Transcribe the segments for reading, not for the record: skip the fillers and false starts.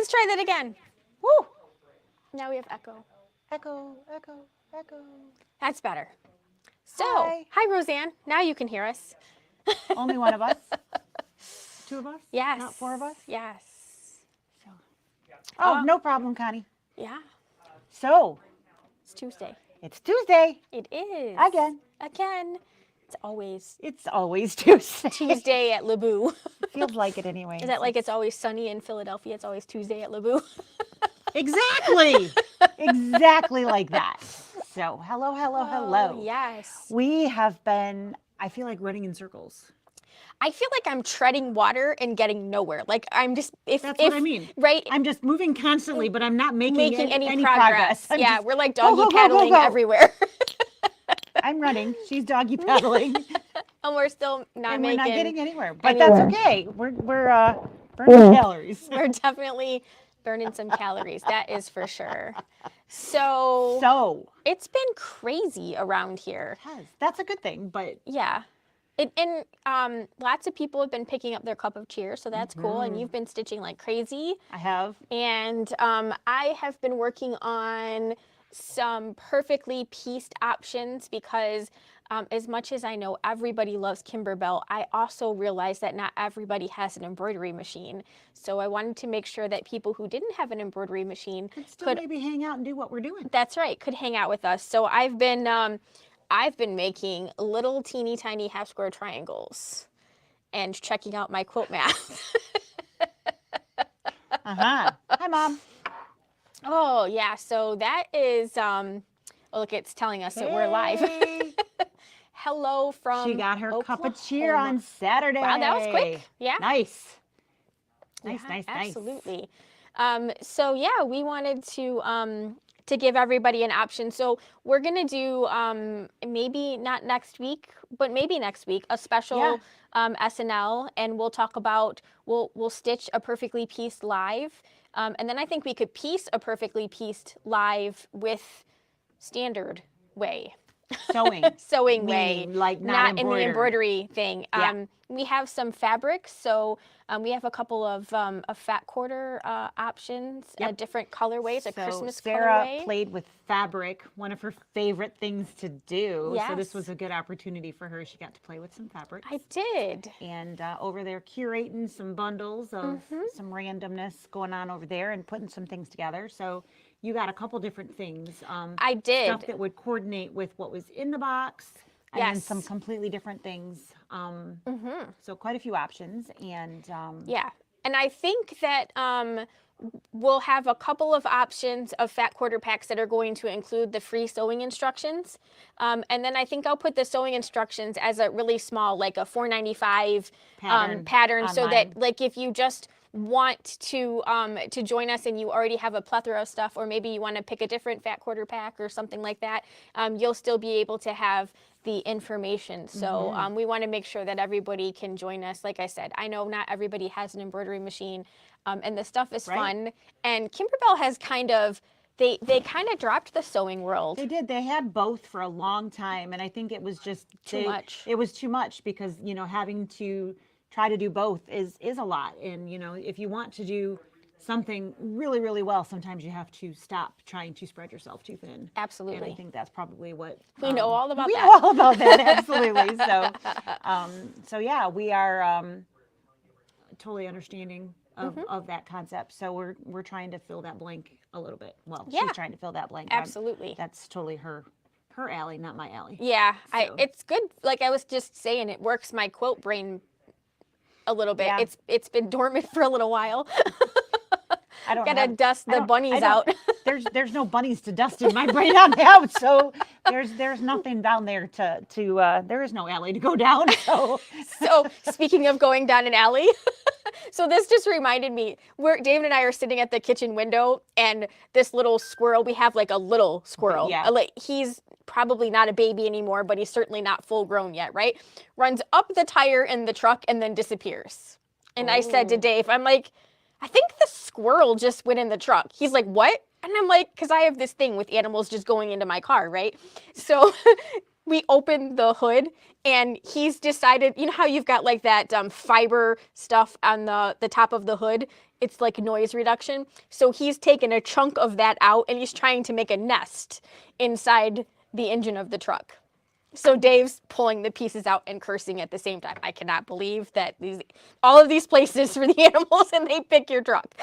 Let's try that again. Woo! Now we have echo. Echo, echo, echo. That's better. So, Hi. hi Roseanne. Now you can hear us. Only one of us? 2 of us? Yes. Not 4 of us? Yes. So. Oh, no problem, Connie. Yeah. So, It's Tuesday. it's Tuesday. It is. Again. Again. It's always Tuesday. Tuesday at Leabu. Feels like it anyway. Is that like it's always sunny in Philadelphia? It's always Tuesday at Leabu. Exactly. Exactly like that. So, hello, hello, hello. Oh, yes. We have been, I feel like, running in circles. I feel like I'm treading water and getting nowhere. Like I'm just That's what I mean. Right? I'm just moving constantly, but I'm not making any progress. I'm Yeah, just, we're like go, doggy go, go, go, paddling go. everywhere. I'm running. She's doggy paddling. And we're still not And making we're not getting anywhere. But that's okay. We're burning calories. We're definitely burning some calories. That is for sure. So it's been crazy around here. It has. That's a good thing, but yeah. And lots of people have been picking up their cup of cheer, so that's cool. And you've been stitching like crazy. I have. And I have been working on some perfectly pieced options because as much as I know everybody loves Kimberbell, I also realize that not everybody has an embroidery machine. So I wanted to make sure that people who didn't have an embroidery machine could maybe hang out and do what we're doing. That's right, could hang out with us. So I've been making little teeny tiny half square triangles and checking out my quilt math. Hi, Mom. Oh, yeah. So that is, look, it's telling us that we're live. Hello from She got her cup of cheer Oklahoma. on Saturday. Wow, that was quick. Yeah. Nice. Nice. Nice. Absolutely. So yeah, we wanted to give everybody an option. So we're gonna do maybe not next week, but maybe next week a special SNL, and we'll talk about we'll stitch a perfectly pieced live, and then I think we could piece a perfectly pieced live with standard way. Sewing way, like not in the embroidery thing. Yeah. We have some fabrics, so we have a couple of fat quarter options, different colorways, a Christmas Sarah colorway. played with fabric, one of her favorite things to do. Yes. So this was a good opportunity for her. She got to play with some fabric. I did. And over there curating some bundles of some randomness going on over there and putting some things together. So you got a couple different things. I did. Stuff that would coordinate with what was in the box. And then some completely different things. So quite a few options. And yeah. And I think that we'll have a couple of options of fat quarter packs that are going to include the free sewing instructions. And then I think I'll put the sewing instructions as a really small, like a $4.95 pattern so that like if you just want to join us and you already have a plethora of stuff, or maybe you want to pick a different fat quarter pack or something like that, you'll still be able to have the information. So we want to make sure that everybody can join us. Like I said, I know not everybody has an embroidery machine, and the stuff is fun. And Kimberbell has kind of, they kind of dropped the sewing world. They did. They had both for a long time, and I think it was just too much. It was too much because, you know, having to try to do both is a lot. And, you know, if you want to do something really, really well, sometimes you have to stop trying to spread yourself too thin. Absolutely. And I think that's probably what we know all about. We know all about that, absolutely. So yeah, we are totally understanding of that concept. So we're trying to fill that blank a little bit. Well, she's trying to fill that blank. Absolutely. That's totally her alley, not my alley. Yeah, so. It's good. Like I was just saying, it works my quilt brain a little bit. Yeah. It's been dormant for a little while. I don't gotta dust the bunnies out. There's no bunnies to dust in my brain on out, so there's nothing down there to there is no alley to go down. So speaking of going down an alley, so this just reminded me, David and I are sitting at the kitchen window, and this little squirrel, we have like a little squirrel. Yeah. Like he's probably not a baby anymore, but he's certainly not full grown yet, right? Runs up the tire in the truck and then disappears. And I said to Dave, I'm like, I think the squirrel just went in the truck. He's like, what? And I'm like, because I have this thing with animals just going into my car, right? So we opened the hood and he's decided, you know how you've got like that fiber stuff on the top of the hood? It's like noise reduction. So he's taken a chunk of that out and he's trying to make a nest inside the engine of the truck. So Dave's pulling the pieces out and cursing at the same time. I cannot believe that all of these places for the animals and they pick your truck.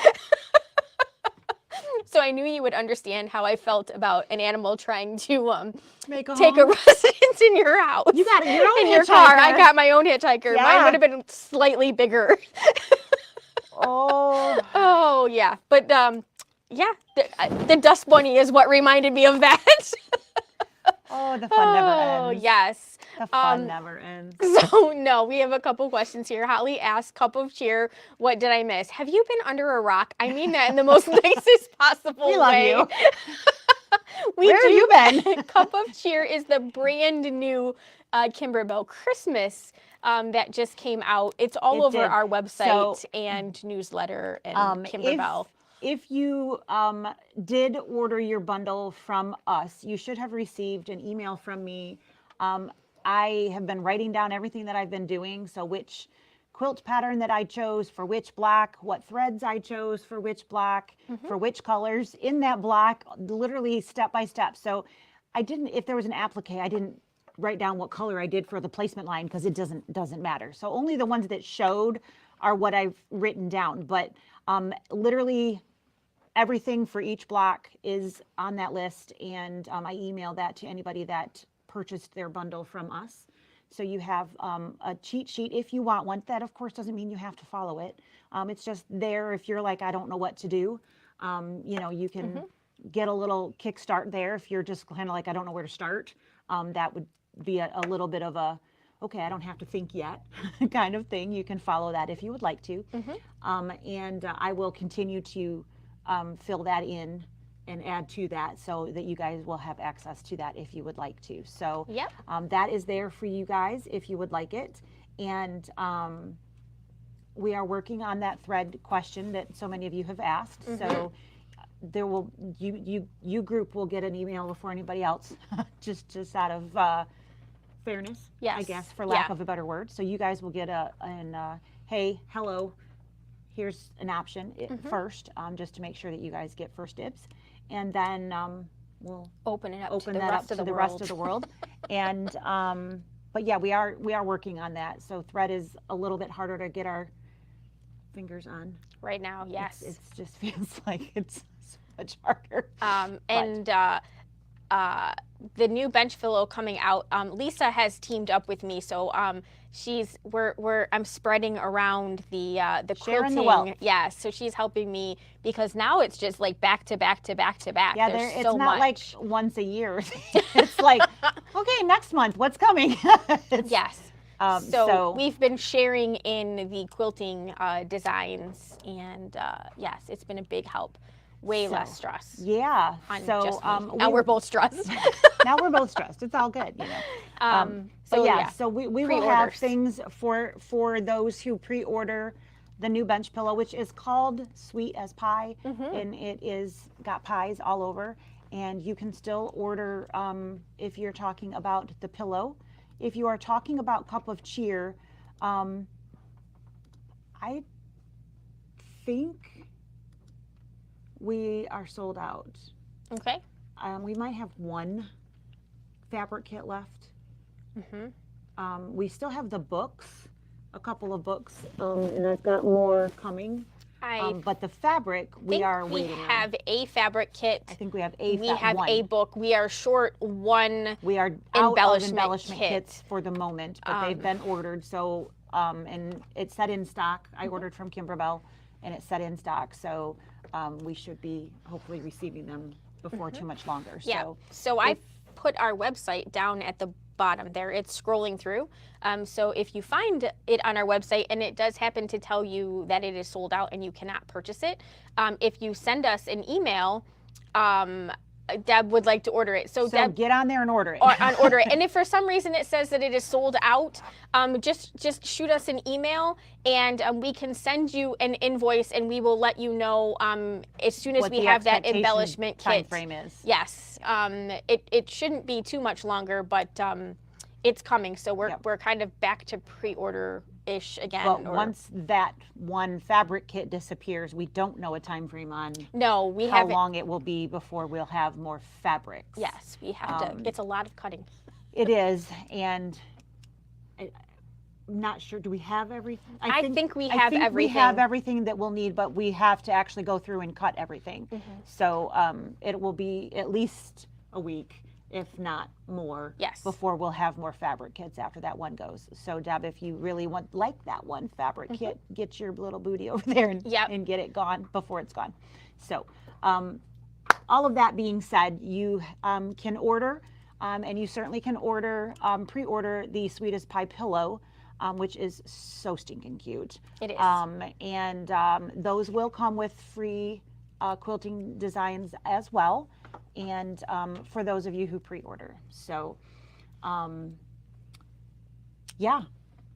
So I knew you would understand how I felt about an animal trying to take a residence in your house. You got your own in your hitchhiker. car. I got my own hitchhiker. Yeah. Mine would have been slightly bigger. Oh. Oh yeah, but yeah, the dust bunny is what reminded me of that. Oh, the fun never ends. Oh yes. The fun never ends. So no, we have a couple questions here. Holly asked, "Cup of cheer, what did I miss? Have you been under a rock?" I mean that in the most nicest possible We love way. you. Where have you been? Cup of cheer is the brand new Kimberbell Christmas that just came out. It's all over our website and newsletter and Kimberbell. If you did order your bundle from us, you should have received an email from me. I have been writing down everything that I've been doing. So which quilt pattern that I chose for which block, what threads I chose for which block, for which colors in that block, literally step by step. So I didn't, if there was an applique, I didn't write down what color I did for the placement line because it doesn't matter. So only the ones that showed are what I've written down. But literally everything for each block is on that list, and I email that to anybody that purchased their bundle from us. So you have a cheat sheet if you want one. That of course doesn't mean you have to follow it. It's just there if you're like, I don't know what to do. You know, you can get a little kickstart there if you're just kind of like, I don't know where to start. That would be a little bit of a, okay, I don't have to think yet kind of thing. You can follow that if you would like to. And I will continue to fill that in and add to that so that you guys will have access to that if you would like to. So that is there for you guys if you would like it. And we are working on that thread question that so many of you have asked. So there will, you group will get an email before anybody else, just out of fairness, I guess, for lack of a better word. So you guys will get hey, hello, here's an option first, just to make sure that you guys get first dibs. And then we'll open it up to the rest of the world. And but yeah, we are working on that. So thread is a little bit harder to get our fingers on right now. Yes, it just feels like it's so much harder. And the new bench pillow coming out, Lisa has teamed up with me, so I'm spreading around the quilting. The wealth. Yeah, so she's helping me because now it's just like back to back to back to back. Yeah, it's not much. Like once a year. It's like, okay, next month, what's coming? Yes. So we've been sharing in the quilting designs, and yes, it's been a big help. Way less stress. Yeah. So now we're both stressed. Now we're both stressed. It's all good, you know. So we will have things for those who pre-order the new bench pillow, which is called Sweet as Pie, and it is got pies all over. And you can still order if you're talking about the pillow. If you are talking about Cup of Cheer, I think we are sold out. Okay. We might have one fabric kit left. We still have the books, a couple of books, and I've got more coming. But the fabric, we are waiting on. We have a fabric kit. I think we have a book. We are short one. We are out of embellishment kits for the moment, but they've been ordered. So, and it's set in stock. I ordered from Kimberbell, and it's set in stock. So we should be hopefully receiving them before too much longer. Yeah. So I put our website down at the bottom there. It's scrolling through. So if you find it on our website and it does happen to tell you that it is sold out and you cannot purchase it, if you send us an email, Deb would like to order it. So Deb, get on there and order it. on order it. And if for some reason it says that it is sold out, just shoot us an email, and we can send you an invoice, and we will let you know as soon as What we the have that expectation embellishment time kit. frame is. Yes, it shouldn't be too much longer, but it's coming. So we're kind of back to pre-order-ish again. But once that one fabric kit disappears, we don't know a time frame on how long it will be before we'll have more fabrics. Yes, we have to. It's a lot of cutting. It is, and I'm not sure. Do we have everything? I think we have everything. We have everything that we'll need, but we have to actually go through and cut everything. So it will be at least a week, if not more, before we'll have more fabric kits after that one goes. So Deb, if you really like that one fabric kit, get your little booty over there and get it gone before it's gone. So all of that being said, you can order, and you certainly can order, pre-order the Sweetest Pie pillow, which is so stinking cute. It is. And those will come with free quilting designs as well. And for those of you who pre-order. So, yeah,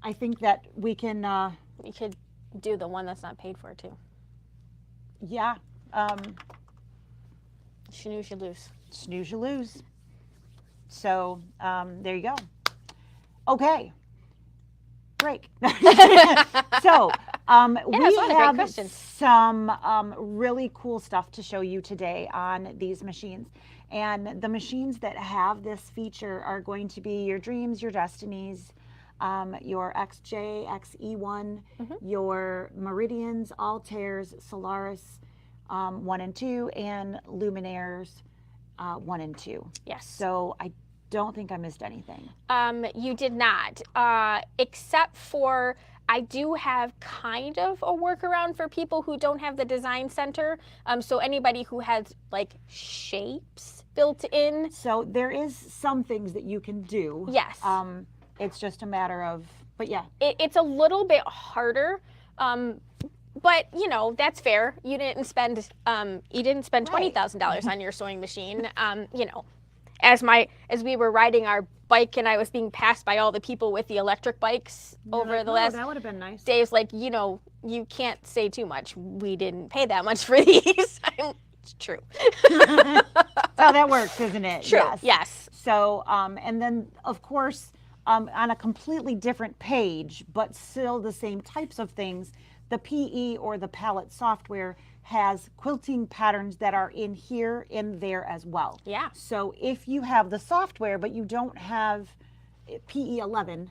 I think that we can... we could do the one that's not paid for, too. Yeah. Snooze, you lose. Snooze, you lose. So, there you go. Okay. Break. So, we have some really cool stuff to show you today on these machines. And the machines that have this feature are going to be your Dreams, your Destinies, your XJ, XE1, your Meridians, Altairs, Solaris 1 and 2, and Luminaires 1 and 2. Yes. So I don't think I missed anything. You did not, except for I do have kind of a workaround for people who don't have the design center. So anybody who has like shapes built in. So there is some things that you can do. Yes. It's just a matter of, but yeah. It's a little bit harder. But you know, that's fair. You didn't spend $20,000 on your sewing machine. You know, as we were riding our bike and I was being passed by all the people with the electric bikes over the last that would have been nice. days, like, you know, you can't say too much. We didn't pay that much for these. It's true. That's how that works, isn't it? True. Yes. So, and then of course, on a completely different page, but still the same types of things, the PE or the palette software has quilting patterns that are in here, in there as well. Yeah. So if you have the software, but you don't have PE11,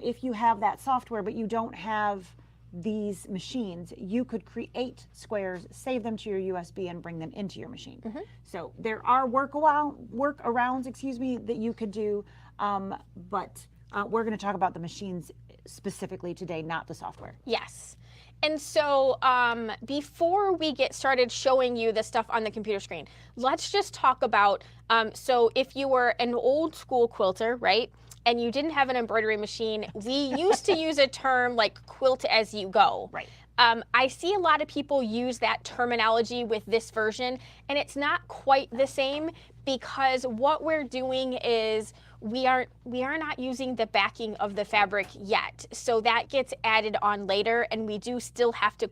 if you have that software, but you don't have these machines, you could create squares, save them to your USB, and bring them into your machine. So there are workarounds, that you could do, but we're going to talk about the machines specifically today, not the software. Yes. And so before we get started showing you the stuff on the computer screen, let's just talk about, so if you were an old school quilter, right, and you didn't have an embroidery machine, we used to use a term like quilt as you go. Right. I see a lot of people use that terminology with this version, and it's not quite the same, because what we're doing is we are not using the backing of the fabric yet. So that gets added on later, and we do still have to,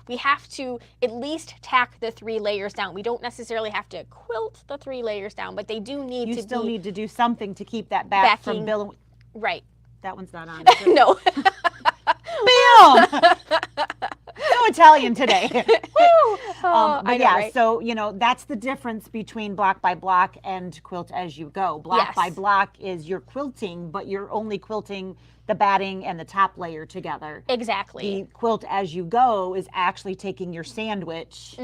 we have to at least tack the 3 layers down. We don't necessarily have to quilt the 3 layers down, but they do need to You still need to do something to keep that back from billowing. Right. That one's not on. No. Bam! So Italian today. Woo! But yeah, right? So, you know, that's the difference between block by block and quilt as you go. Block by block is you're quilting, but you're only quilting the batting and the top layer together. Exactly. The quilt as you go is actually taking your sandwich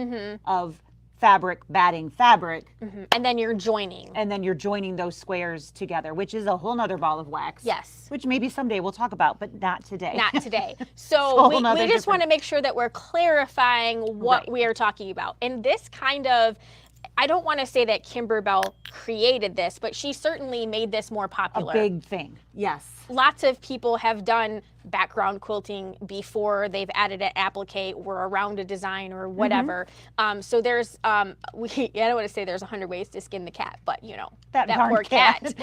of fabric, batting, fabric. And then you're joining. And then you're joining those squares together, which is a whole nother ball of wax. Yes. Which maybe someday we'll talk about, but not today. Not today. So we just want to make sure that we're clarifying what we are talking about. And this kind of I don't want to say that Kimberbell created this, but she certainly made this more popular. A big thing, yes. Lots of people have done background quilting before they've added an applique or around a design or whatever. So there's, I don't want to say there's 100 ways to skin the cat, but you know, that darn poor cat.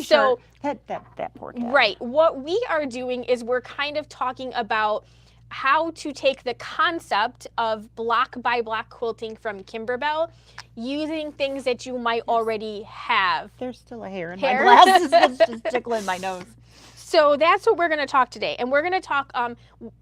So that poor cat. Right. What we are doing is we're kind of talking about how to take the concept of block by block quilting from Kimberbell using things that you might already have. There's still a hair in my glasses. It's just tickling my nose. So that's what we're going to talk today. And we're going to talk,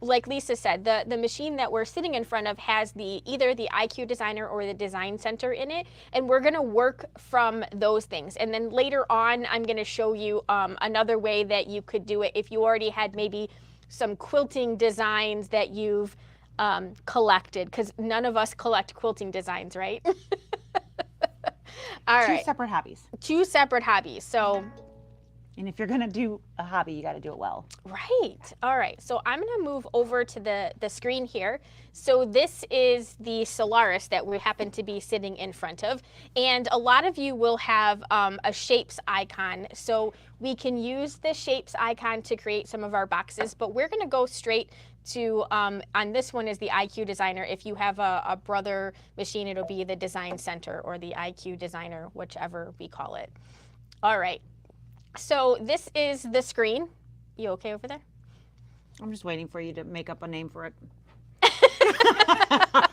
like Lisa said, the machine that we're sitting in front of has either the IQ Designer or the Design Center in it. And we're going to work from those things. And then later on, I'm going to show you another way that you could do it if you already had maybe some quilting designs that you've collected, because none of us collect quilting designs, right? All right. Two separate hobbies. Two separate hobbies. So, and if you're going to do a hobby, you got to do it well. Right. All right. So I'm going to move over to the screen here. So this is the Solaris that we happen to be sitting in front of. And a lot of you will have a shapes icon. So we can use the shapes icon to create some of our boxes, but we're going to go straight to, on this one is the IQ Designer. If you have a brother machine, it'll be the Design Center or the IQ Designer, whichever we call it. All right. So this is the screen. You okay over there? I'm just waiting for you to make up a name for it. I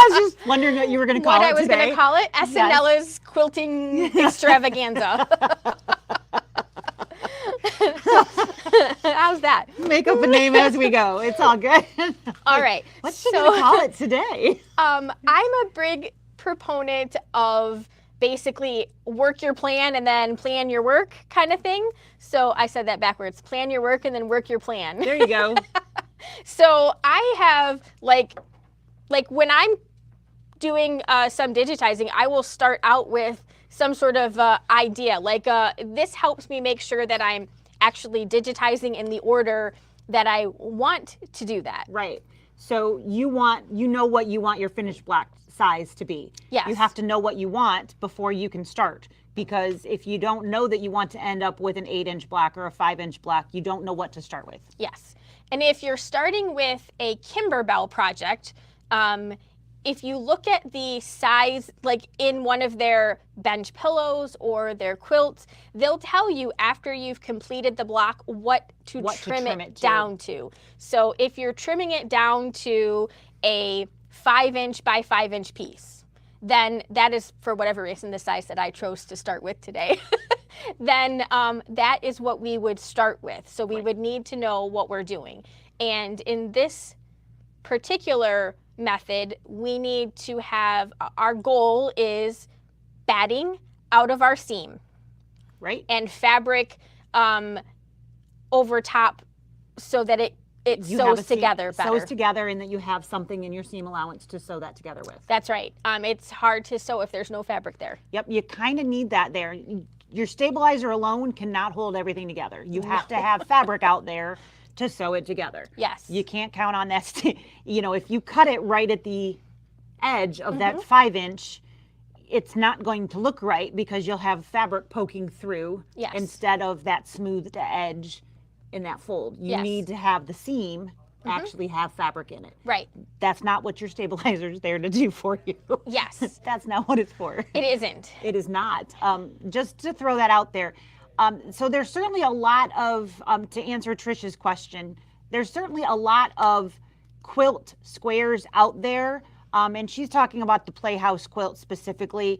was just wondering what you were going to call it today. What I was going to call it? SnL's Quilting Extravaganza. How's that? Make up a name as we go. It's all good. All right. What's she going to call it today? I'm a big proponent of basically work your plan and then plan your work kind of thing. So I said that backwards. Plan your work and then work your plan. There you go. So I have like when I'm doing some digitizing, I will start out with some sort of idea. This helps me make sure that I'm actually digitizing in the order that I want to do that. Right. So you know what you want your finished block size to be. Yes. You have to know what you want before you can start, because if you don't know that you want to end up with an 8-inch block or a 5-inch block, you don't know what to start with. Yes. And if you're starting with a Kimberbell project, if you look at the size, like in one of their bench pillows or their quilts, they'll tell you after you've completed the block what to trim it down to. So if you're trimming it down to a 5-inch by 5-inch piece, then that is, for whatever reason, the size that I chose to start with today. Then that is what we would start with. So we would need to know what we're doing. And in this particular method, we need to have, our goal is batting out of our seam. Right. And fabric over top so that it sews together better. Sews together, and that you have something in your seam allowance to sew that together with. That's right. It's hard to sew if there's no fabric there. Yep, you kind of need that there. Your stabilizer alone cannot hold everything together. You have to have fabric out there to sew it together. Yes. You can't count on that. If you cut it right at the edge of that 5-inch, it's not going to look right because you'll have fabric poking through instead of that smoothed edge in that fold. You need to have the seam actually have fabric in it. Right. That's not what your stabilizer is there to do for you. Yes. That's not what it's for. It isn't. It is not. Just to throw that out there. So there's certainly a lot of, to answer Trish's question, there's certainly a lot of quilt squares out there. And she's talking about the Playhouse quilt specifically,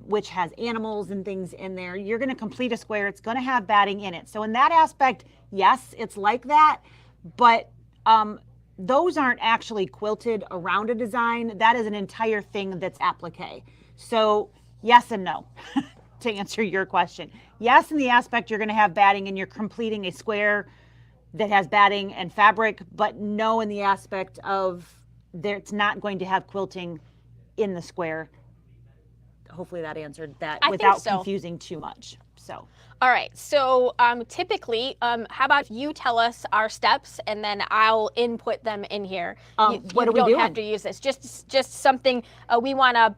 which has animals and things in there. You're going to complete a square. It's going to have batting in it. So in that aspect, yes, it's like that. But those aren't actually quilted around a design. That is an entire thing that's applique. So yes and no, to answer your question. Yes, in the aspect you're going to have batting and you're completing a square that has batting and fabric, but no in the aspect of it's not going to have quilting in the square hopefully that answered that I think without so. confusing too much. So. All right, so typically, how about if you tell us our steps and then I'll input them in here. What are we don't doing? have to use this. Just something we want to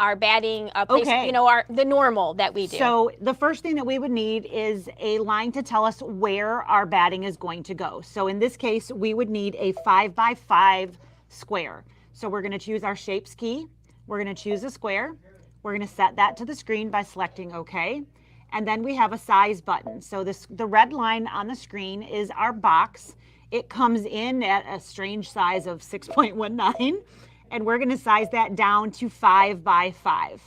our batting place, Okay. you know, the normal that we do. So the first thing that we would need is a line to tell us where our batting is going to go. So in this case, we would need a 5x5 square. So we're going to choose our shapes key. We're going to choose a square. We're going to set that to the screen by selecting OK. And then we have a size button. So the red line on the screen is our box. It comes in at a strange size of 6.19, and we're going to size that down to 5x5.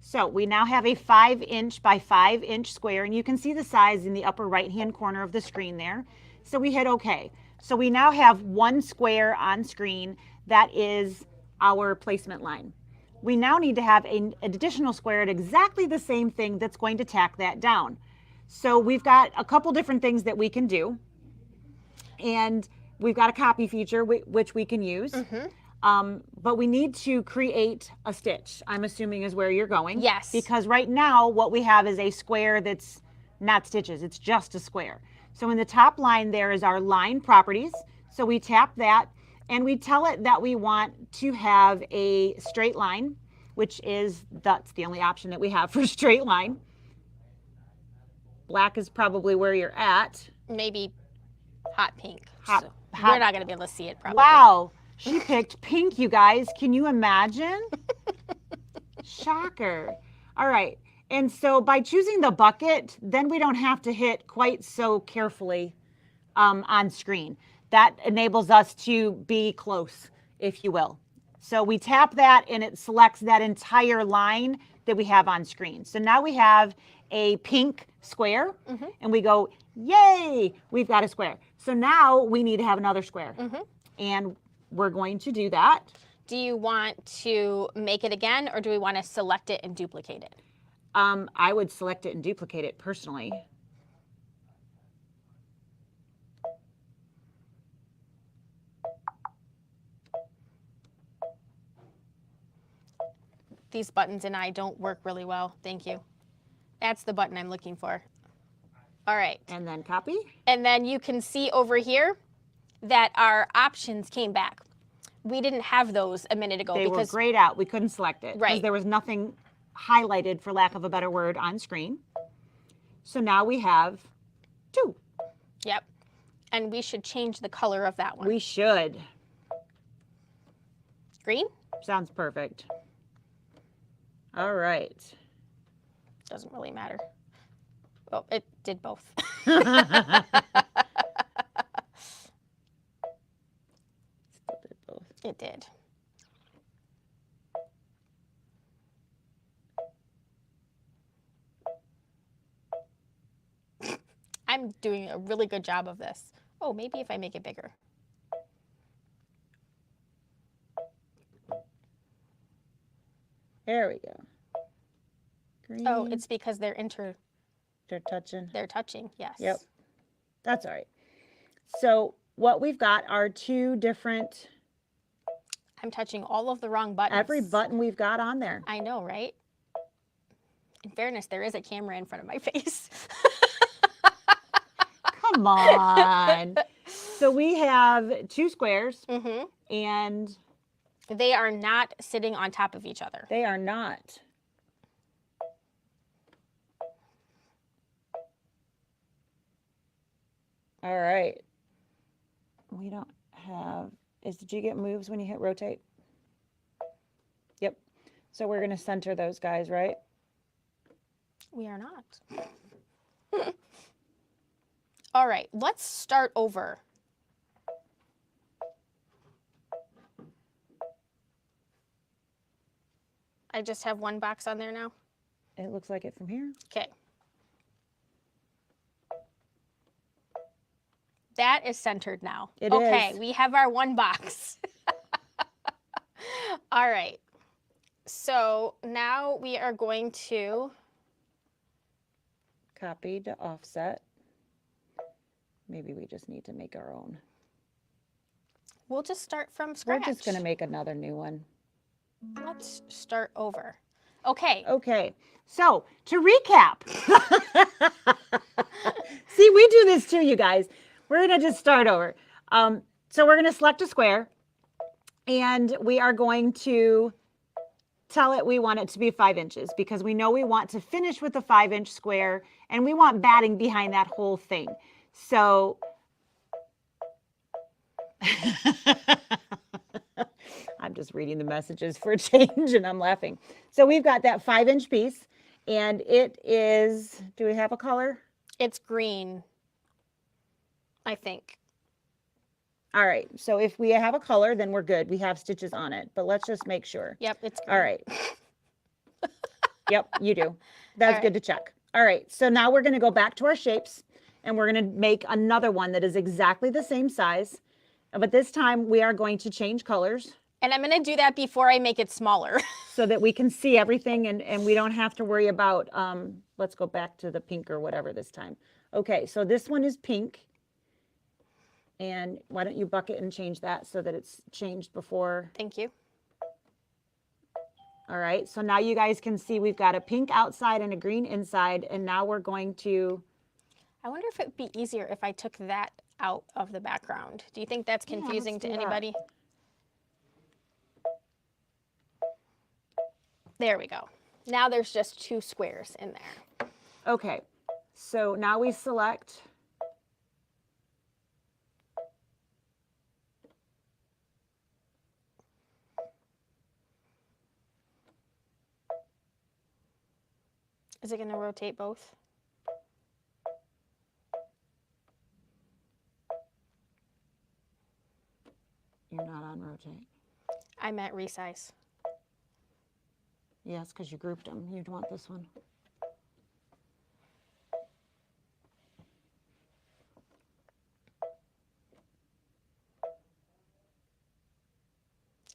So we now have a 5" by 5" square, and you can see the size in the upper right-hand corner of the screen there. So we hit OK. So we now have one square on screen that is our placement line. We now need to have an additional square at exactly the same thing that's going to tack that down. So we've got a couple different things that we can do. And we've got a copy feature which we can use. But we need to create a stitch, I'm assuming is where you're going. Yes. Because right now what we have is a square that's not stitches, it's just a square. So in the top line there is our line properties. So we tap that and we tell it that we want to have a straight line, which is, that's the only option that we have for straight line. Black is probably where you're at. Maybe hot pink. Hot. We're not going to be able to see it probably. Wow. She picked pink, you guys. Can you imagine? Shocker. All right. And so by choosing the bucket, then we don't have to hit quite so carefully on screen. That enables us to be close, if you will. So we tap that and it selects that entire line that we have on screen. So now we have a pink square and we go, yay, we've got a square. So now we need to have another square. And we're going to do that. Do you want to make it again or do we want to select it and duplicate it? I would select it and duplicate it personally. These buttons and I don't work really well. Thank you. That's the button I'm looking for. All right. And then copy. And then you can see over here that our options came back. We didn't have those a minute ago. They because were grayed out. We couldn't select it. Right. Because there was nothing highlighted, for lack of a better word, on screen. So now we have 2. Yep. And we should change the color of that one. We should. Green? Sounds perfect. All right. Doesn't really matter. Oh, it did both. It did. I'm doing a really good job of this. Oh, maybe if I make it bigger. There we go. Green. Oh, it's because they're touching. They're touching, yes. Yep. That's all right. So what we've got are 2 different. I'm touching all of the wrong buttons. Every button we've got on there. I know, right? In fairness, there is a camera in front of my face. Come on. So we have 2 squares and they are not sitting on top of each other. They are not. All right. We don't have, did you get moves when you hit rotate? Yep. So we're going to center those guys, right? We are not. All right, let's start over. I just have one box on there now? It looks like it from here. Okay. That is centered now. It okay, is. We have our one box. All right. So now we are going to copy to offset. Maybe we just need to make our own. We'll just start from We're scratch. just going to make another new one. Let's start over. Okay. Okay, so to recap. See, we do this too, you guys. We're going to just start over. So we're going to select a square, and we are going to tell it we want it to be 5 inches because we know we want to finish with a 5-inch square, and we want batting behind that whole thing. So I'm just reading the messages for a change, and I'm laughing. So we've got that 5-inch piece, and it is, do we have a color? It's green, I think. All right, so if we have a color, then we're good. We have stitches on it, but let's just make sure. Yep, it's green. All right. Yep, you do. That's good to check. All right, so now we're going to go back to our shapes, and we're going to make another one that is exactly the same size, but this time we are going to change colors. And I'm going to do that before I make it smaller. So that we can see everything, and we don't have to worry about, let's go back to the pink or whatever this time. Okay, so this one is pink. And why don't you bucket and change that so that it's changed before. Thank you. All right, so now you guys can see we've got a pink outside and a green inside, and now we're going to. I wonder if it would be easier if I took that out of the background. Do you think that's confusing to anybody? There we go. Now there's just 2 squares in there. Okay, so now we select. Is it going to rotate both? You're not on rotate. I meant resize. Yes, because you grouped them. You'd want this one.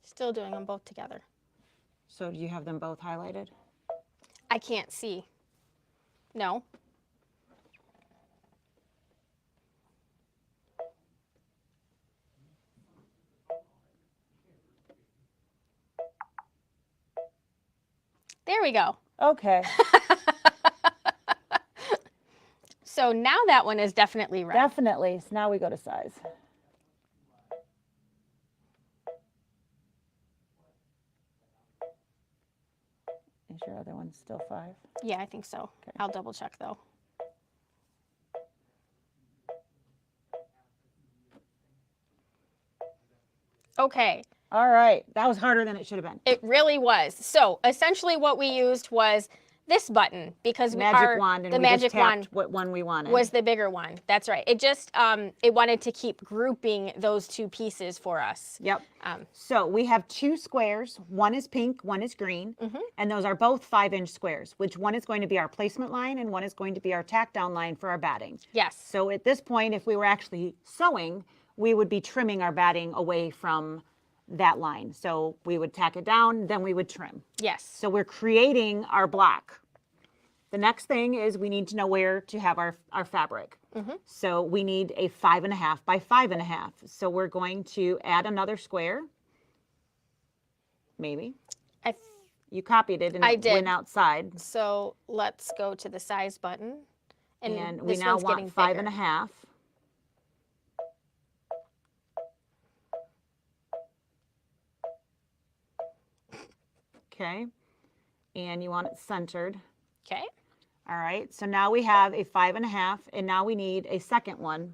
Still doing them both together. So do you have them both highlighted? I can't see. No. There we go. Okay. So now that one is definitely red. Definitely. So now we go to size. Is your other one still 5? Yeah, I think so. Okay. I'll double check though. Okay. All right. That was harder than it should have been. It really was. So essentially what we used was this button because the magic wand, and the we magic just tapped wand what one we wanted. Was the bigger one. That's right. It just it wanted to keep grouping those 2 pieces for us. Yep. So we have 2 squares. One is pink, one is green, and those are both 5-inch squares, which one is going to be our placement line and one is going to be our tack down line for our batting. Yes. So at this point, if we were actually sewing, we would be trimming our batting away from that line. So we would tack it down, then we would trim. Yes. So we're creating our block. The next thing is we need to know where to have our fabric. So we need a 5.5 by 5.5. So we're going to add another square. Maybe. You copied it and it went outside. So let's go to the size button. And we now want 5.5. Okay. And you want it centered. Okay. All right. So now we have a 5.5, and now we need a second one,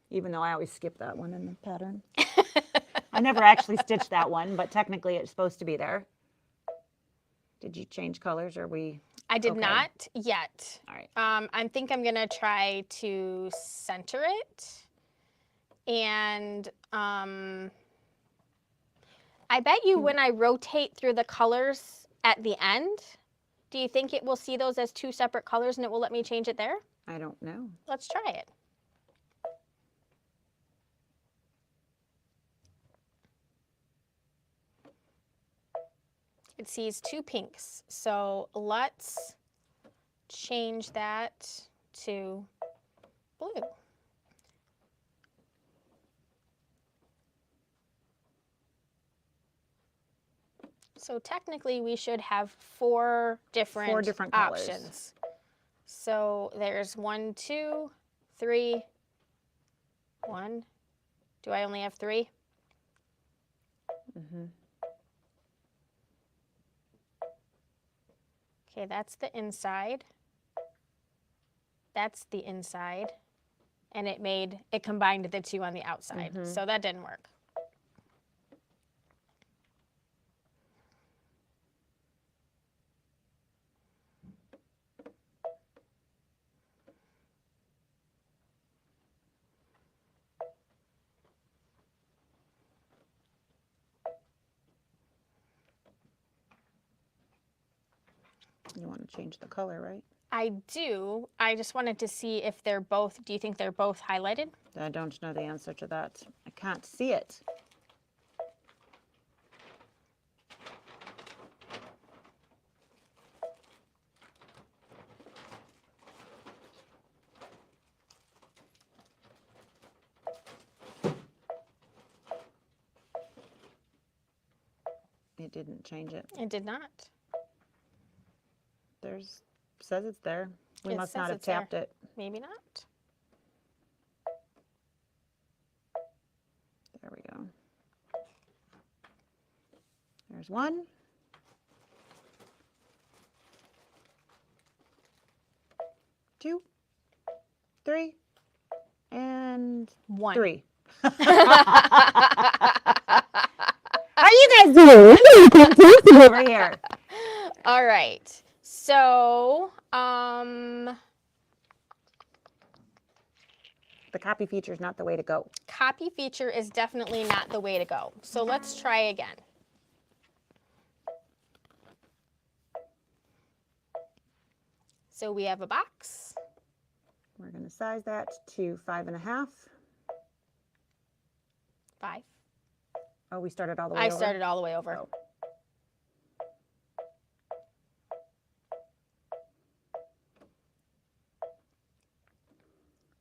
even though I always skip that one in the pattern. I never actually stitched that one, but technically it's supposed to be there. Did you change colors, or we? I did not yet. All right. I think I'm going to try to center it. And I bet you when I rotate through the colors at the end, do you think it will see those as 2 separate colors and it will let me change it there? I don't know. Let's try it. It sees 2 pinks. So let's change that to blue. So technically we should have four different colors. options. So there's 1, 2, 3, 1. Do I only have 3? Mm-hmm. Okay, that's the inside. That's the inside. And it combined the 2 on the outside. Mm-hmm. So that didn't work. You want to change the color, right? I do. I just wanted to see if they're both, do you think they're both highlighted? I don't know the answer to that. I can't see it. It didn't change it. It did not. Says it's there. We It must says not have it's there. tapped it. Maybe not. There we go. There's 1. 2, 3, and 1. 3. How you guys doing? Over here. All right. So, The copy feature is not the way to go. copy feature is definitely not the way to go. So let's try again. So we have a box. We're going to size that to 5.5. 5. Oh, we started all the way I over? started all the way over. Oh.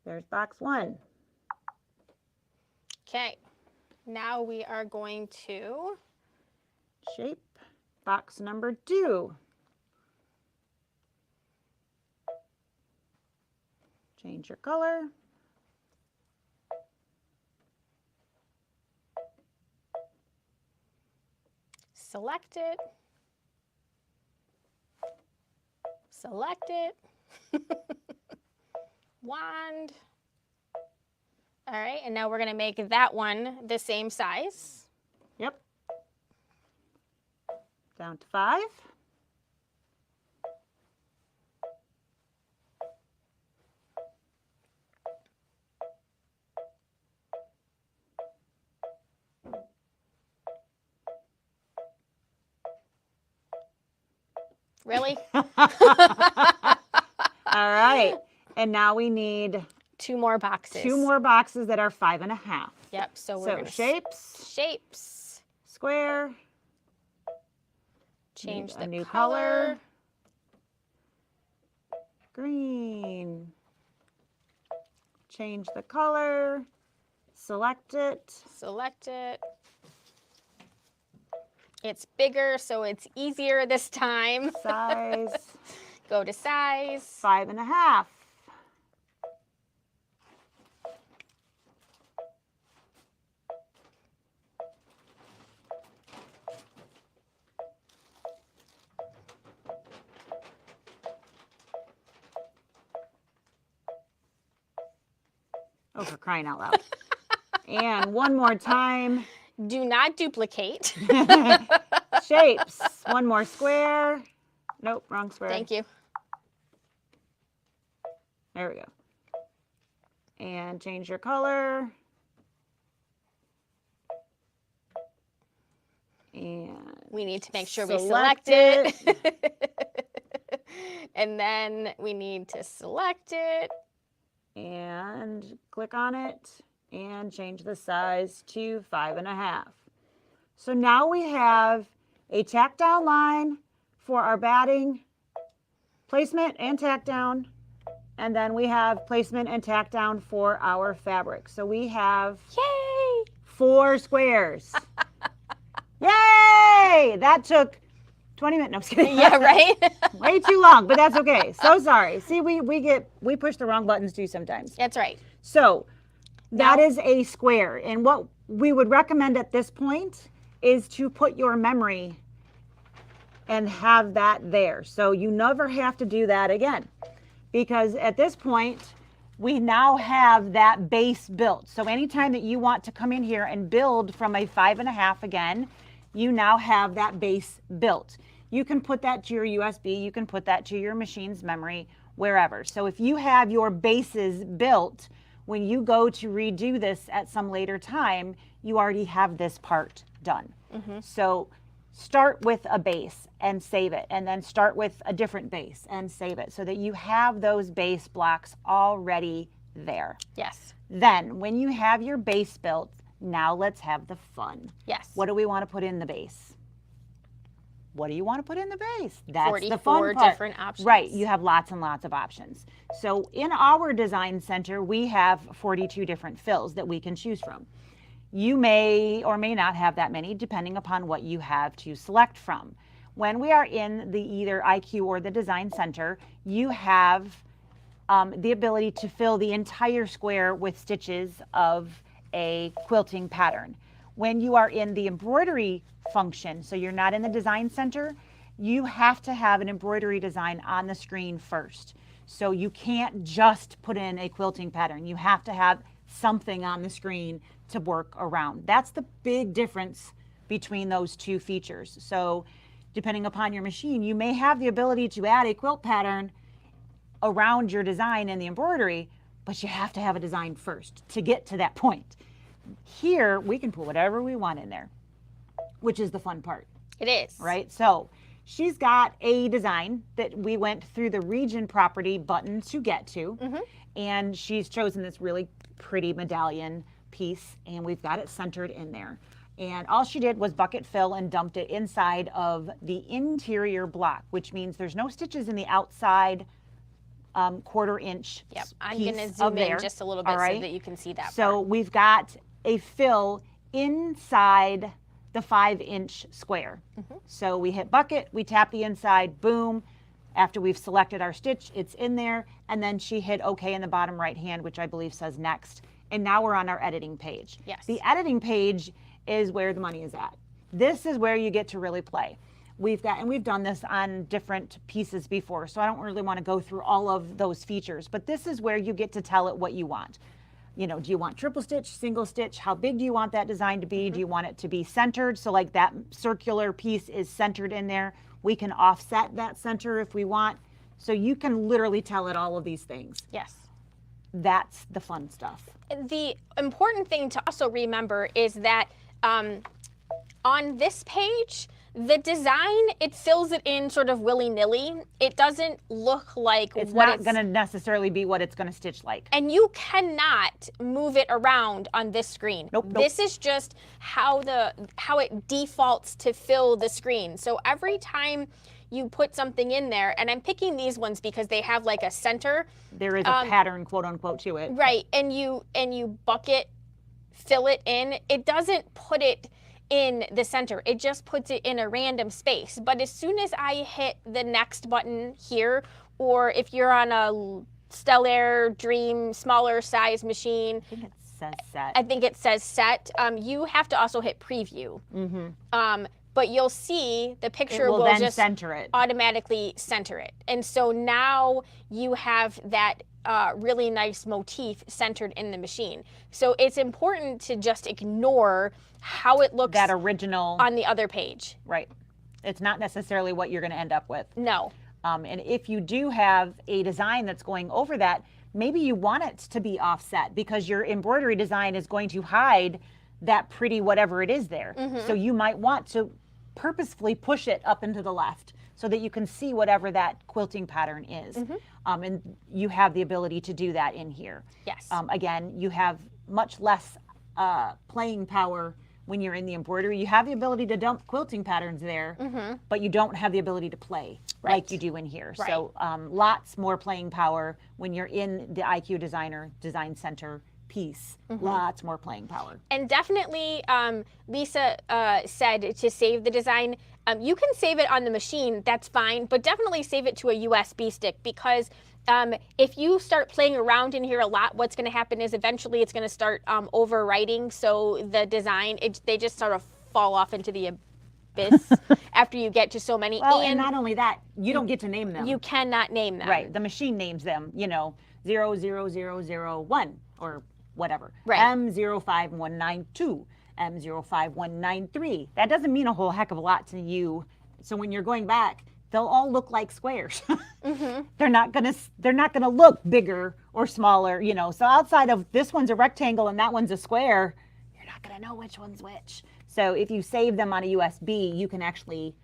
There's box 1. Okay. Now we are going to Shape box number 2. Change your color. select it. Select it. Wand. All right, and now we're going to make that one the same size. Yep. Down to 5. Really? All right, and now we need 2 more boxes. 2 more boxes that are 5.5. Yep, so we're So going to shapes, square, change need the a new color. green, change the color, select it, Select it. It's bigger, so it's easier this time. size, Go to size. 5.5. Oh, for crying out loud. And one more time. Do not duplicate. Shapes. One more square. Nope, wrong square. Thank you. There we go. And change your color. And We need to make sure we select select it. And then we need to select it. and click on it and change the size to 5.5. So now we have a tack down line for our batting, placement and tack down, and then we have placement and tack down for our fabric. So we have Yay! 4 squares. Yay! Yay! That took 20 minutes. No, I'm just kidding. Yeah, right? Way too long, but that's okay. So sorry. See, we push the wrong buttons too sometimes. That's right. So that Now- is a square. And what we would recommend at this point is to put your memory and have that there. So you never have to do that again. Because at this point, we now have that base built. So anytime that you want to come in here and build from a 5.5 again, you now have that base built. You can put that to your USB, you can put that to your machine's memory, wherever. So if you have your bases built, when you go to redo this at some later time, you already have this part done. So start with a base and save it, and then start with a different base and save it so that you have those base blocks already there. Yes. Then when you have your base built, now let's have the fun. Yes. What do we want to put in the base? What do you want to put in the base? That's the 44 fun part. different options. Right, you have lots and lots of options. So in our design center, we have 42 different fills that we can choose from. You may or may not have that many depending upon what you have to select from. When we are in the either IQ or the design center, you have the ability to fill the entire square with stitches of a quilting pattern. When you are in the embroidery function, so you're not in the design center, you have to have an embroidery design on the screen first. So you can't just put in a quilting pattern. You have to have something on the screen to work around. That's the big difference between those two features. So depending upon your machine, you may have the ability to add a quilt pattern around your design in the embroidery, but you have to have a design first to get to that point. Here, we can put whatever we want in there, which is the fun part. It is. Right? So she's got a design that we went through the region property button to get to, and she's chosen this really pretty medallion piece, and we've got it centered in there. And all she did was bucket fill and dumped it inside of the interior block, which means there's no stitches in the outside 1/4 inch Yep. I'm piece going to of zoom there. in just a little bit All right? so that you can see that So part. we've got a fill inside the 5-inch square. So we hit bucket, we tap the inside, boom. After we've selected our stitch, it's in there. And then she hit OK in the bottom right hand, which I believe says next. And now we're on our editing page. Yes. The editing page is where the money is at. This is where you get to really play. We've done this on different pieces before, so I don't really want to go through all of those features, but this is where you get to tell it what you want. You know, do you want triple stitch, single stitch? How big do you want that design to be? Do you want it to be centered? So like that circular piece is centered in there. We can offset that center if we want. So you can literally tell it all of these things. Yes. That's the fun stuff. The important thing to also remember is that on this page, the design, it fills it in sort of willy-nilly. It doesn't look like It's what not going to necessarily be what it's going to stitch like. And you cannot move it around on this screen. Nope. This is just how it defaults to fill the screen. So every time you put something in there, and I'm picking these ones because they have like a center. There is a pattern, quote unquote, to it. Right, and you bucket fill it in. It doesn't put it in the center. It just puts it in a random space. But as soon as I hit the next button here, or if you're on a Stellar, Dream, smaller size machine, I think it says set. I think it says set, you have to also hit preview. But you'll see the picture It will will then just center it. automatically center it. And so now you have that really nice motif centered in the machine. So it's important to just ignore how it looks That original. on the other page. Right. It's not necessarily what you're going to end up with. No. And if you do have a design that's going over that, maybe you want it to be offset because your embroidery design is going to hide that pretty whatever it is there. So you might want to purposefully push it up into the left so that you can see whatever that quilting pattern is. And you have the ability to do that in here. Yes. Again, you have much less playing power when you're in the embroidery. You have the ability to dump quilting patterns there, but you don't have the ability to play like you do in here. Right. So lots more playing power when you're in the IQ Designer Design Center piece, lots more playing power. And definitely, Lisa said to save the design. You can save it on the machine, that's fine, but definitely save it to a USB stick, because if you start playing around in here a lot, what's going to happen is eventually it's going to start overwriting. So the design, they just sort of fall off into the abyss after you get to so many. Well, and not only that, you don't get to name them. You cannot name them. Right. The machine names them, 00001 or whatever. Right. M05192, M05193. That doesn't mean a whole heck of a lot to you. So when you're going back, they'll all look like squares. They're not gonna look bigger or smaller, So outside of this one's a rectangle and that one's a square, you're not gonna know which one's which. So if you save them on a USB, you can actually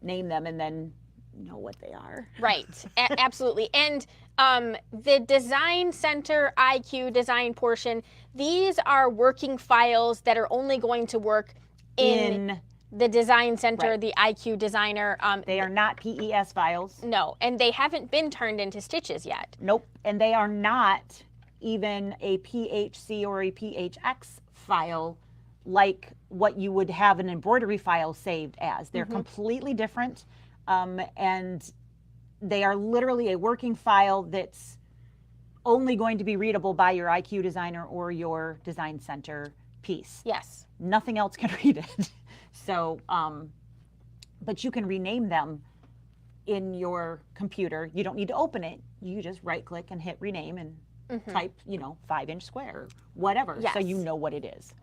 name them and then know what they are. Right, absolutely. And the Design Center IQ design portion, these are working files that are only going to work in the Design Center, the IQ Designer. They are not PES files. No, and they haven't been turned into stitches yet. Nope, and they are not even a PHC or a PHX file like what you would have an embroidery file saved as. They're completely different, and they are literally a working file that's only going to be readable by your IQ designer or your Design Center piece. Yes. Nothing else can read it. So, but you can rename them in your computer. You don't need to open it. You just right click and hit rename and type, 5-inch square, whatever. Yes. So you know what it is.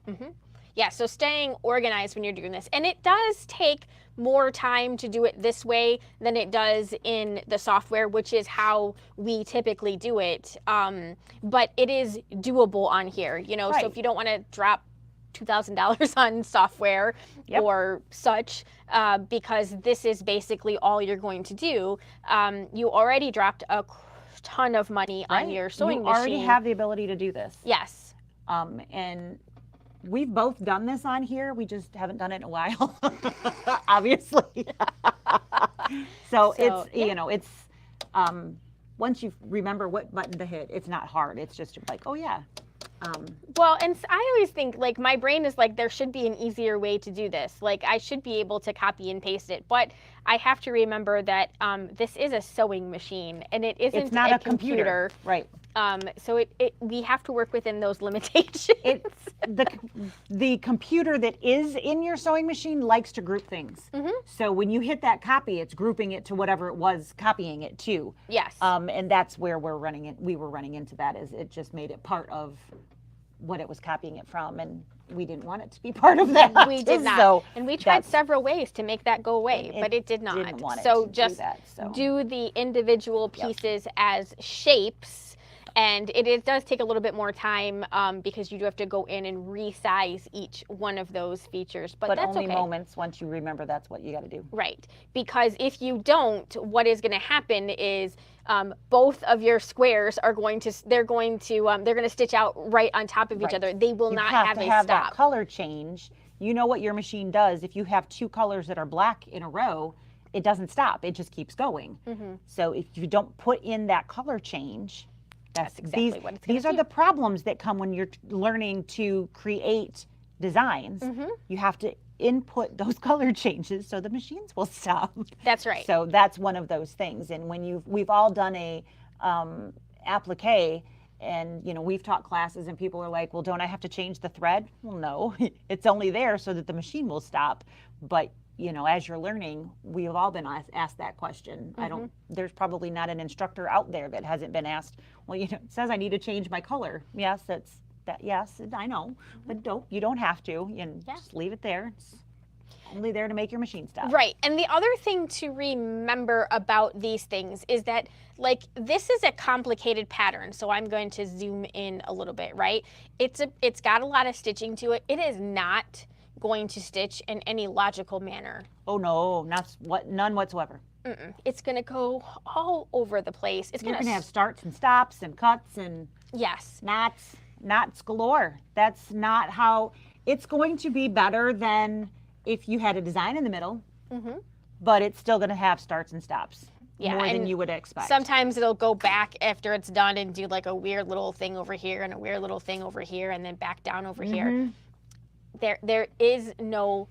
Yeah, so staying organized when you're doing this. And it does take more time to do it this way than it does in the software, which is how we typically do it. But it is doable on here, Right. So if you don't want to drop $2,000 on software or such, because this is basically all you're going to do, you already dropped a ton of money on your sewing machine. You already have the ability to do this. Yes. And we've both done this on here. We just haven't done it in a while, obviously. so it's, it's, once you remember what button to hit, it's not hard. It's just like, oh yeah. Well, and I always think, like, my brain is like, there should be an easier way to do this. Like, I should be able to copy and paste it. But I have to remember that this is a sewing machine, and it isn't it's not a computer. Right. So we have to work within those limitations. The computer that is in your sewing machine likes to group things. So when you hit that copy, it's grouping it to whatever it was copying it to. Yes. And that's where we were running into that, is it just made it part of what it was copying it from, and we didn't want it to be part of that. We did not. So and we tried several ways to make that go away, but it did not. Didn't want it so to just do that, so. do the individual pieces as shapes. And it does take a little bit more time because you do have to go in and resize each one of those features. But that's only okay. moments once you remember that's what you got to do. Right. Because if you don't, what is going to happen is both of your squares are going to they're going to stitch out right on top of each other. They will not have a stop. That color change. You know what your machine does. If you have two colors that are black in a row, it doesn't stop. It just keeps going. So if you don't put in that color change, that's exactly what it's going to do. These are the problems that come when you're learning to create designs. You have to input those color changes so the machines will stop. That's right. So that's one of those things. And when we've all done a applique, and we've taught classes and people are like, well, don't I have to change the thread? Well, no, it's only there so that the machine will stop. But as you're learning, we've all been asked that question. There's probably not an instructor out there that hasn't been asked, well, it says I need to change my color. Yes, yes, I know, but you don't have to. Just leave it there. It's only there to make your machine stop. Right. And the other thing to remember about these things is that, like, this is a complicated pattern. So I'm going to zoom in a little bit, right? It's got a lot of stitching to it. It is not going to stitch in any logical manner. Oh no, none whatsoever. It's going to go all over the place. You're going to have starts and stops and cuts and knots galore. That's not how it's going to be. Better than if you had a design in the middle, but it's still going to have starts and stops. Yeah, more than and you would expect. sometimes it'll go back after it's done and do like a weird little thing over here and a weird little thing over here and then back down over here. There is no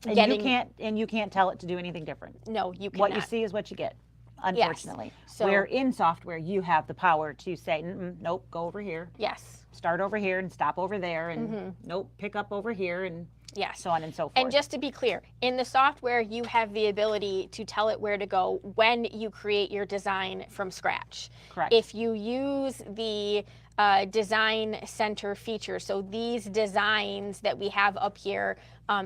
And getting. you can't tell it to do anything different. No, you cannot. What you see is what you get, unfortunately. So- Where in software, you have the power to say, nope, go over here. Yes. Start over here and stop over there, and nope, pick up over here, and Yes. so on and so forth. And just to be clear, in the software, you have the ability to tell it where to go when you create your design from scratch. Correct. If you use the design center feature, so these designs that we have up here,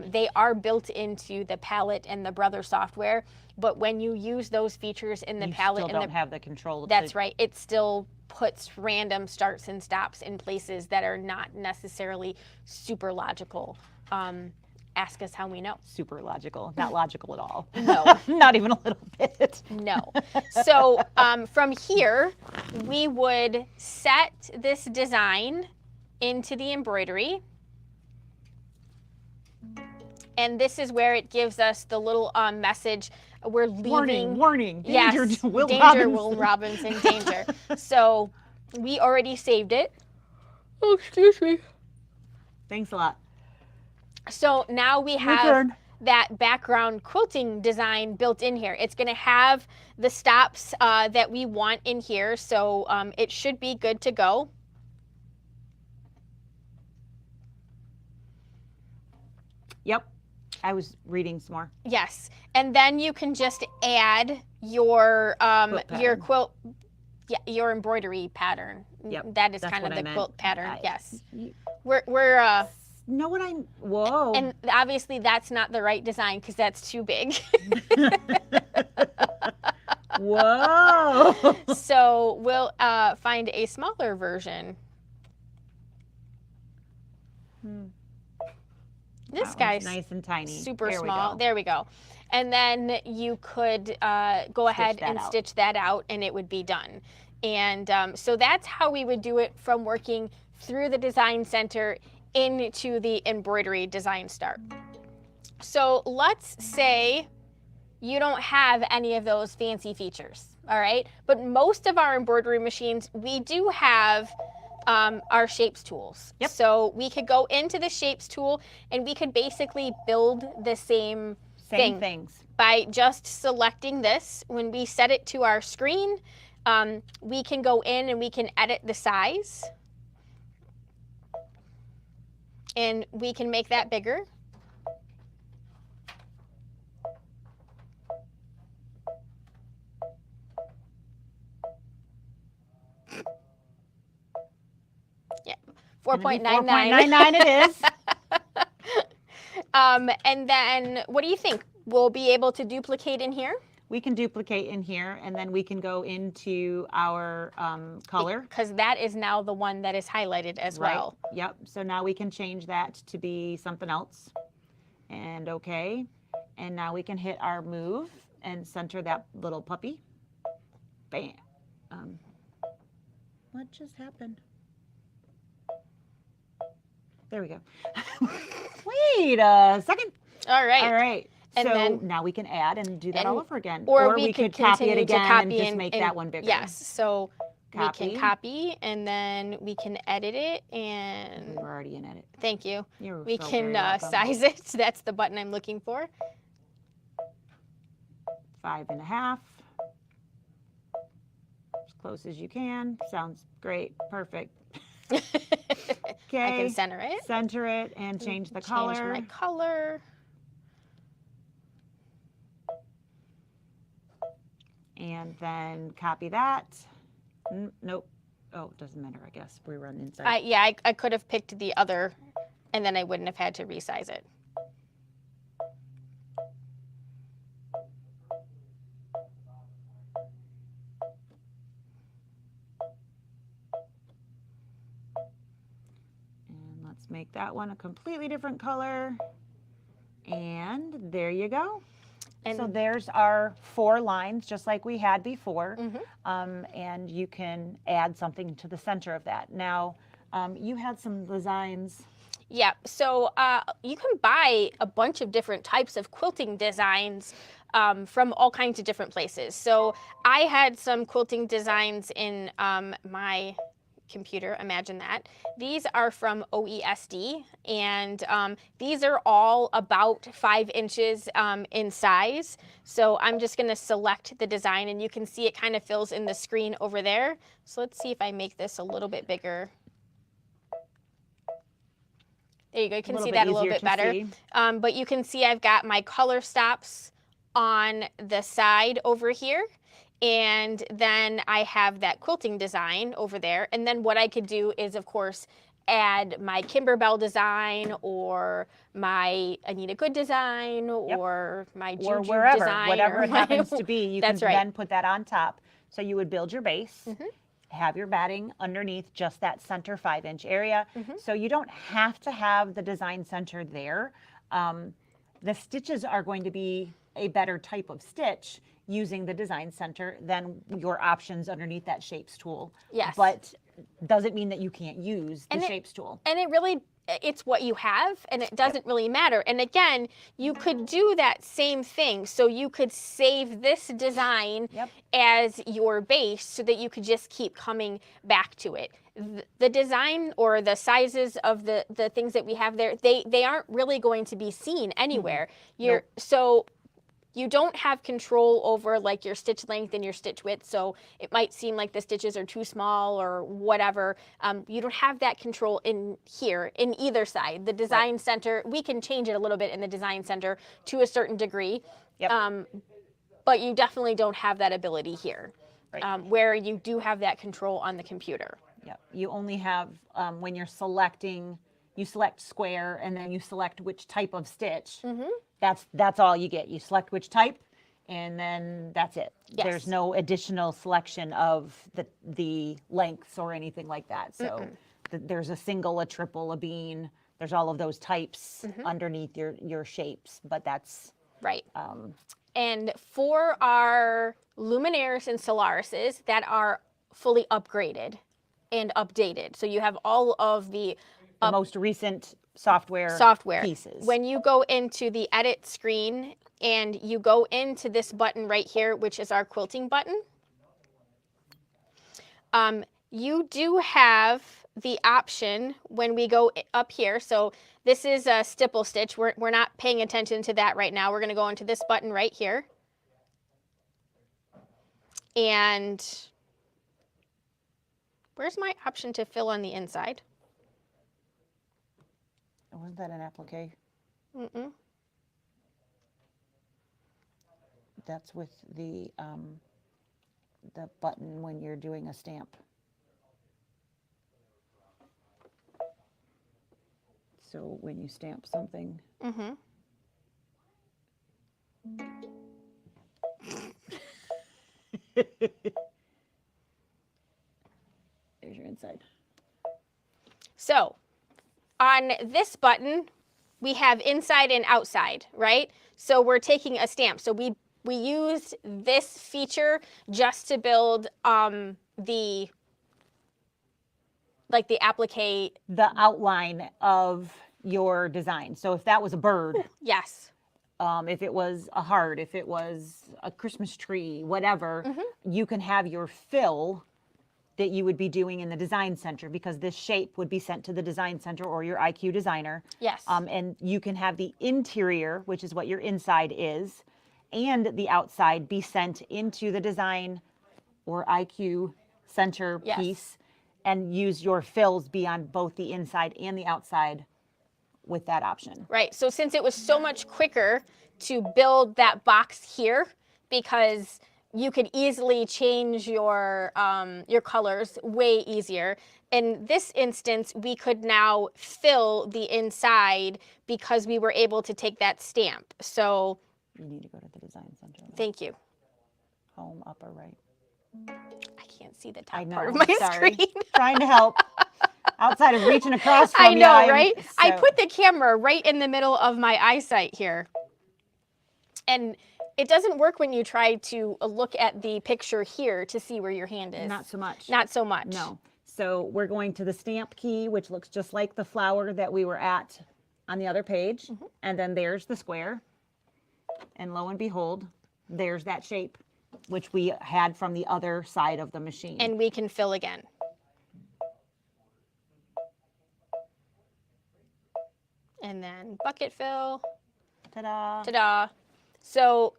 they are built into the palette and the Brother software. But when you use those features in the palette, you still don't have the control. That's right. It still puts random starts and stops in places that are not necessarily super logical. Ask us how we know. Super logical, not logical at all. No. Not even a little bit. No. So from here, we would set this design into the embroidery. And this is where it gives us the little message. We're leaving. Warning, Yes, danger, Will danger, Robinson. Will Robinson, danger. So we already saved it. Oh, excuse me. Thanks a lot. So now we have turn. that background quilting design built in here. It's going to have the stops that we want in here, so it should be good to go. Yep. I was reading some more. Yes, and then you can just add your quilt, yeah, your embroidery pattern. Yep, that is that's kind of what I the meant. quilt pattern. Yes, You we're know what I? Whoa. and obviously that's not the right design because that's too big. Whoa. So we'll find a smaller version. This That guy's one's nice and tiny. super There we small. go. There we go. And then you could go ahead that and out. stitch that out and it would be done. And so that's how we would do it from working through the design center into the embroidery design start. So let's say you don't have any of those fancy features, all right? But most of our embroidery machines, we do have our shapes tools. Yep. So we could go into the shapes tool and we could basically build the same things. by just selecting this. When we set it to our screen, we can go in and we can edit the size. And we can make that bigger. Yeah, 4.99. 4.99 it is. And then what do you think? We'll be able to duplicate in here? We can duplicate in here, and then we can go into our color. Because that is now the one that is highlighted as well. Yep. So now we can change that to be something else. And okay. And now we can hit our move and center that little puppy. Bam. What just happened? There we go. Wait a second. All right. All right. And so then- now we can add and do that all over again. Or we could copy it continue to again copy and just make that one bigger. Yes. So we Copy. can copy and then we can edit it We and were already in edit. thank you. You're We so can very welcome. size it. That's the button I'm looking for. 5.5. As close as you can. Sounds great. Perfect. I Okay. can center it. Center it and change the color. Change my color. And then copy that. Nope. Oh, it doesn't matter, I guess. We run inside. Yeah, I could have picked the other and then I wouldn't have had to resize it. And let's make that one a completely different color. And there you go. And So there's our 4 lines, just like we had before. Mhm. And you can add something to the center of that. Now, you had some designs. yeah, so you can buy a bunch of different types of quilting designs from all kinds of different places. So I had some quilting designs in my computer, imagine that. These are from OESD, and these are all about 5 inches in size. So I'm just gonna select the design, and you can see it kind of fills in the screen over there. So let's see if I make this a little bit bigger. There you go, you can see that a little bit better. But you can see I've got my color stops on the side over here. And then I have that quilting design over there. And then what I could do is, of course, add my Kimberbell design or my Anita Good design or my Juju or wherever, design. whatever it happens to be, you can right. then put that on top. So you would build your base, have your batting underneath just that center 5-inch area. So you don't have to have the design center there. The stitches are going to be a better type of stitch using the design center than your options underneath that shapes tool. Yes. But doesn't mean that you can't use the shapes tool. And it really, it's what you have, and it doesn't really matter. And again, you could do that same thing. So you could save this design as your base so that you could just keep coming back to it. The design or the sizes of the things that we have there, they aren't really going to be seen anywhere. So you don't have control over like your stitch length and your stitch width, so it might seem like the stitches are too small or whatever. You don't have that control in here, in either side. The design center, we can change it a little bit in the design center to a certain degree, but you definitely don't have that ability here, where you do have that control on the computer. You only have, when you're selecting, you select square and then you select which type of stitch. That's all you get. You select which type, and then that's it. There's no additional selection of the lengths or anything like that. So there's a single, a triple, a bean. There's all of those types underneath your shapes, but that's right. And for our Luminaires and Solarises that are fully upgraded and updated, so you have all of the most recent software pieces. When you go into the edit screen and you go into this button right here, which is our quilting button, you do have the option when we go up here. So this is a stipple stitch. We're not paying attention to that right now. We're going to go into this button right here. And where's my option to fill on the inside? Wasn't that an applique? That's with the button when you're doing a stamp. So when you stamp something. There's your inside. So on this button, we have inside and outside, right? So we're taking a stamp. So we used this feature just to build the applique. The outline of your design. So if that was a bird. Yes. If it was a heart, if it was a Christmas tree, whatever, you can have your fill that you would be doing in the design center, because this shape would be sent to the design center or your IQ designer. Yes. And you can have the interior, which is what your inside is, and the outside be sent into the design or IQ center piece, and use your fills be on both the inside and the outside with that option. Right. So since it was so much quicker to build that box here, because you could easily change your colors way easier. In this instance, we could now fill the inside because we were able to take that stamp. So you need to go to the design center. Thank you. Home, upper right. I can't see the top know, part of my screen. Trying to help. Outside of reaching across from I know, you, right? So... I put the camera right in the middle of my eyesight here. And it doesn't work when you try to look at the picture here to see where your hand is. Not so much. Not so much. No. So we're going to the stamp key, which looks just like the flower that we were at on the other page. And then there's the square. And lo and behold, there's that shape, which we had from the other side of the machine. And we can fill again. And then bucket fill. Ta-da. Ta-da. So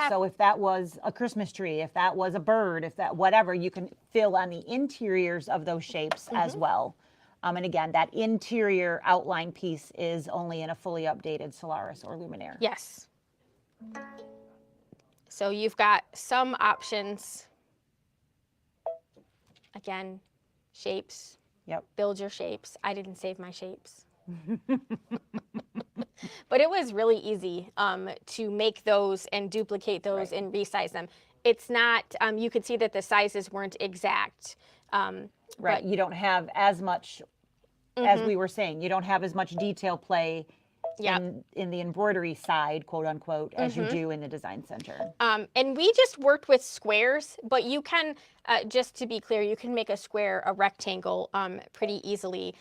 so if that was a Christmas tree, if that was a bird, if that whatever, you can fill on the interiors of those shapes as well. And again, that interior outline piece is only in a fully updated Solaris or Luminaire. Yes. So you've got some options. Again, shapes. Yep. Build your shapes. I didn't save my shapes. But it was really easy to make those and duplicate those and resize them. It's not, you could see that the sizes weren't exact. Right. You don't have as much, as we were saying, you don't have as much detail play in the embroidery side, quote unquote, as you do in the design center. And we just worked with squares, but you can, just to be clear, you can make a square, a rectangle pretty easily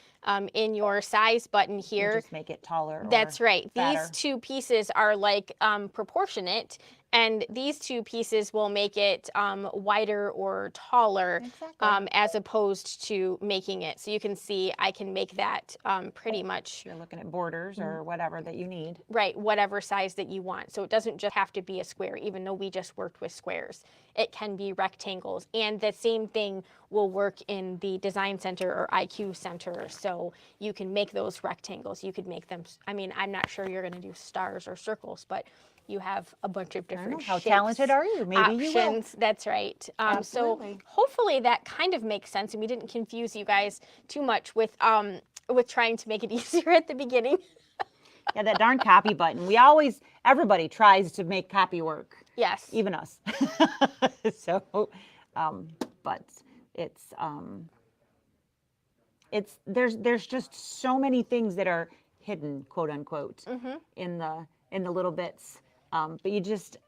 in your size button here. You just make it taller. That's right. Fatter. These two pieces are like proportionate, and these two pieces will make it wider or taller as opposed to making it. So you can see I can make that pretty much. You're looking at borders or whatever that you need. Right, whatever size that you want. So it doesn't just have to be a square, even though we just worked with squares. It can be rectangles. And the same thing will work in the Design Center or IQ Center. So you can make those rectangles. You could make them, I mean, I'm not sure you're going to do stars or circles, but you have a bunch of different How shapes, talented are you? Maybe options. you will. That's right. So Absolutely. hopefully that kind of makes sense, and we didn't confuse you guys too much with trying to make it easier at the beginning. Yeah, that darn copy button. Everybody tries to make copy work. Yes. Even us. So, but there's just so many things that are hidden, quote unquote, in the little bits. But you just,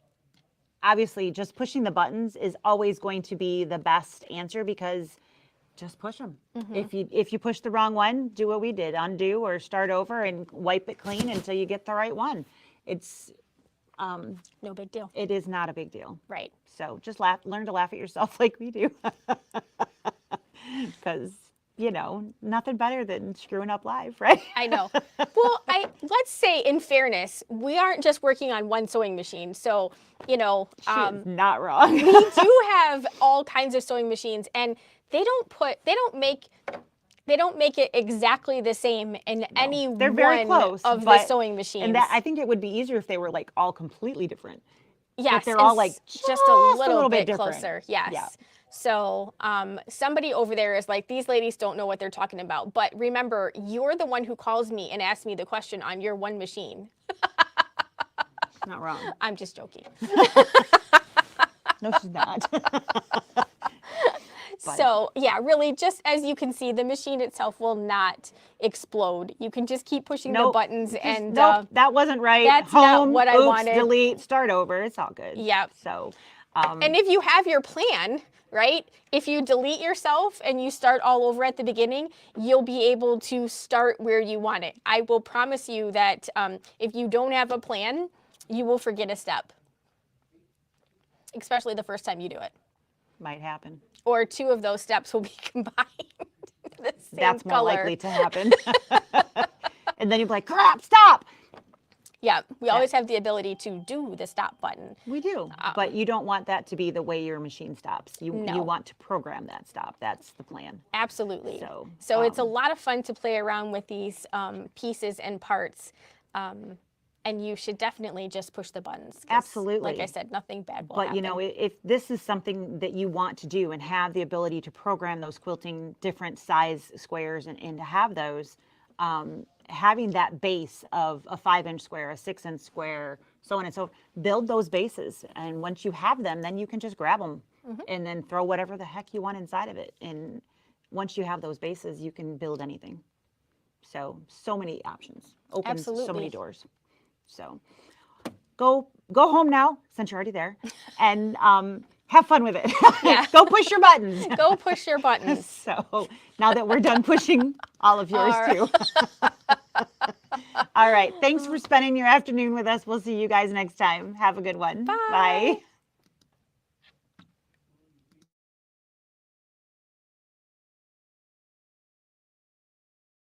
obviously, just pushing the buttons is always going to be the best answer, because just push them. If you push the wrong one, do what we did, undo or start over and wipe it clean until you get the right one. It's no big deal. It is not a big deal. Right. So just learn to laugh at yourself like we do, because nothing better than screwing up live, right? I know. Well, let's say, in fairness, we aren't just working on one sewing machine. So, She is not wrong. we do have all kinds of sewing machines, and they don't make it exactly the same in any They're very one close, of the but- sewing machines. And I think it would be easier if they were like all completely different. yes, but they're and all like just a little bit bit different. closer. Yes. Yeah. So somebody over there is like, these ladies don't know what they're talking about. But remember, you're the one who calls me and asks me the question on your one machine. Not wrong. I'm just joking. No, she's not. So yeah, really, just as you can see, the machine itself will not explode. You can just keep pushing the buttons and nope, that wasn't right. that's Home, not what I oops, wanted. delete, start over. It's all good. Yep. So, and if you have your plan, right? If you delete yourself and you start all over at the beginning, you'll be able to start where you want it. I will promise you that if you don't have a plan, you will forget a step, especially the first time you do it. might happen. Or two of those steps will be combined. The same That's more color. likely to happen. And then you'll be like, crap, stop. Yeah, we always have the ability to do the stop button. We do, but you don't want that to be the way your machine stops. You No. want to program that stop. That's the plan. Absolutely. So, It's a lot of fun to play around with these pieces and parts. And you should definitely just push the buttons. 'Cause, Absolutely. Like I said, nothing bad will But happen. if this is something that you want to do and have the ability to program those quilting different size squares and to have those, having that base of a 5-inch square, a 6-inch square, so on and so, build those bases. And once you have them, then you can just grab them and then throw whatever the heck you want inside of it. And once you have those bases, you can build anything. So many options, opens so Absolutely. many doors. So go home now, since you're already there, and have fun with it. Yeah. Go push your buttons. Go push your buttons. So now that we're done pushing all of yours too. All right. Thanks for spending your afternoon with us. We'll see you guys next time. Have a good one. Bye. Bye.